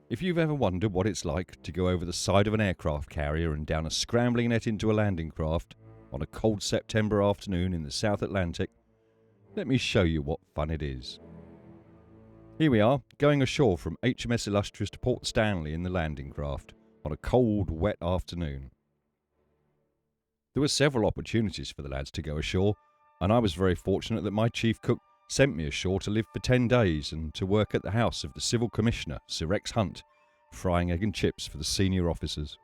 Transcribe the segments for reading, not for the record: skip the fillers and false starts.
If you've ever wondered what it's like to go over the side of an aircraft carrier and down a scrambling net into a landing craft on a cold September afternoon in the South Atlantic, let me show you what fun it is. Here we are, going ashore from HMS Illustrious to Port Stanley in the landing craft on a cold, wet afternoon. There were several opportunities for the lads to go ashore, and I was very fortunate that my chief cook sent me ashore to live for 10 days and to work at the house of the Civil Commissioner, Sir Rex Hunt, frying egg and chips for the senior officers.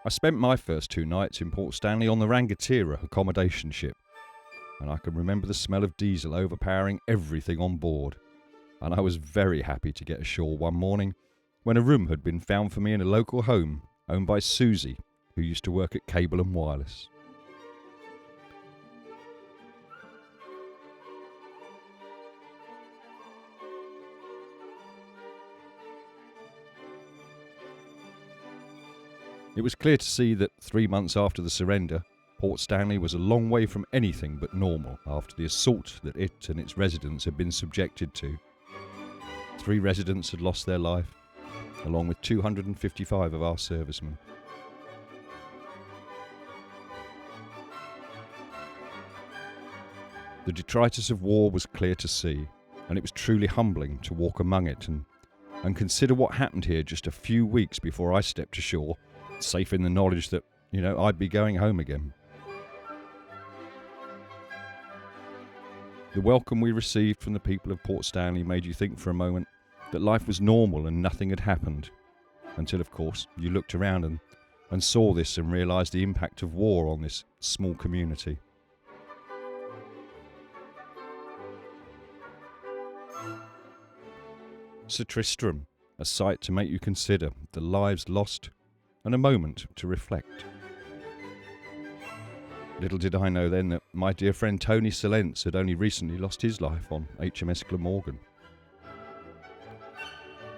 I spent my first 2 nights in Port Stanley on the Rangatira accommodation ship, and I can remember the smell of diesel overpowering everything on board, and I was very happy to get ashore one morning when a room had been found for me in a local home owned by Susie, who used to work at Cable and Wireless. It was clear to see that 3 months after the surrender, Port Stanley was a long way from anything but normal after the assault that it and its residents had been subjected to. 3 residents had lost their life, along with 255 of our servicemen. The detritus of war was clear to see, and it was truly humbling to walk among it and consider what happened here just a few weeks before I stepped ashore, safe in the knowledge that, I'd be going home again. The welcome we received from the people of Port Stanley made you think for a moment that life was normal and nothing had happened, until, of course, you looked around and saw this and realised the impact of war on this small community. Sir Tristram, a sight to make you consider the lives lost and a moment to reflect. Little did I know then that my dear friend Tony Salence had only recently lost his life on HMS Glamorgan.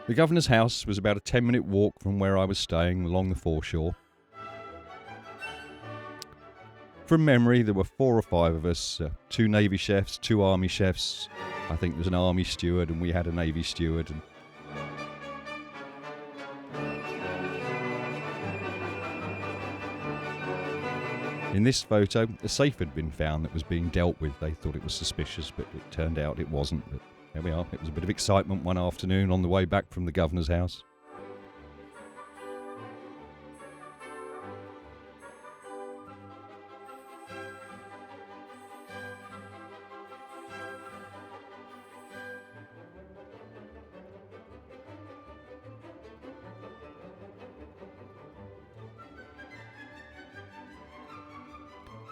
The Governor's house was about a 10-minute walk from where I was staying along the foreshore. From memory, there were 4 or 5 of us, 2 Navy chefs, 2 Army chefs. I think there was an Army steward and we had a Navy steward. In this photo, a safe had been found that was being dealt with. They thought it was suspicious, but it turned out it wasn't. But there we are. It was a bit of excitement one afternoon on the way back from the Governor's house.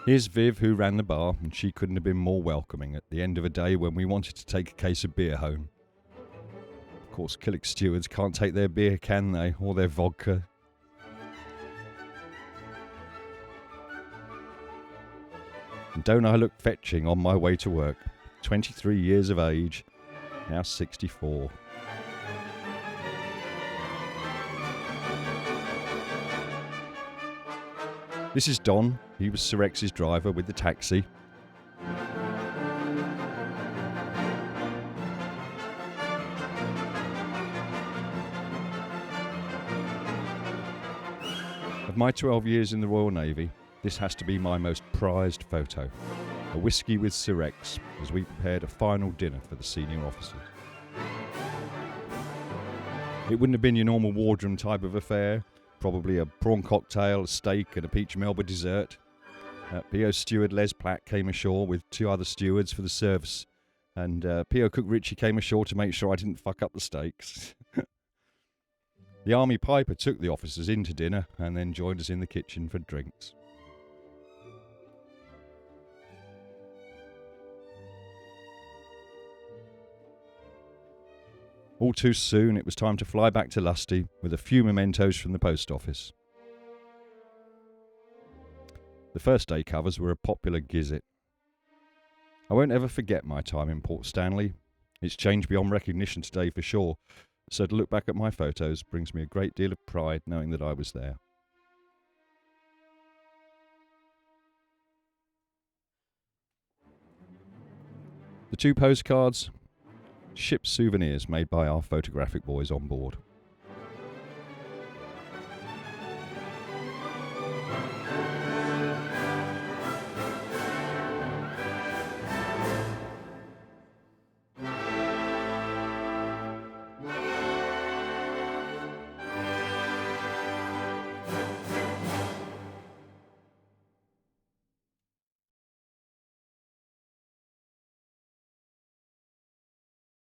Here's Viv, who ran the bar, and she couldn't have been more welcoming at the end of a day when we wanted to take a case of beer home. Of course, Killick stewards can't take their beer, can they? Or their vodka. And don't I look fetching on my way to work? 23 years of age, now 64. This is Don. He was Sir Rex's driver with the taxi. Of my 12 years in the Royal Navy, this has to be my most prized photo. A whiskey with Sir Rex as we prepared a final dinner for the senior officers. It wouldn't have been your normal wardroom type of affair. Probably a prawn cocktail, a steak and a peach melba dessert. PO steward Les Platt came ashore with 2 other stewards for the service, and PO cook Richie came ashore to make sure I didn't fuck up the steaks. The Army piper took the officers into dinner and then joined us in the kitchen for drinks. All too soon it was time to fly back to Lusty with a few mementos from the post office. The first day covers were a popular gizzet. I won't ever forget my time in Port Stanley. It's changed beyond recognition today for sure, so to look back at my photos brings me a great deal of pride knowing that I was there. The 2 postcards, ship souvenirs made by our photographic boys on board.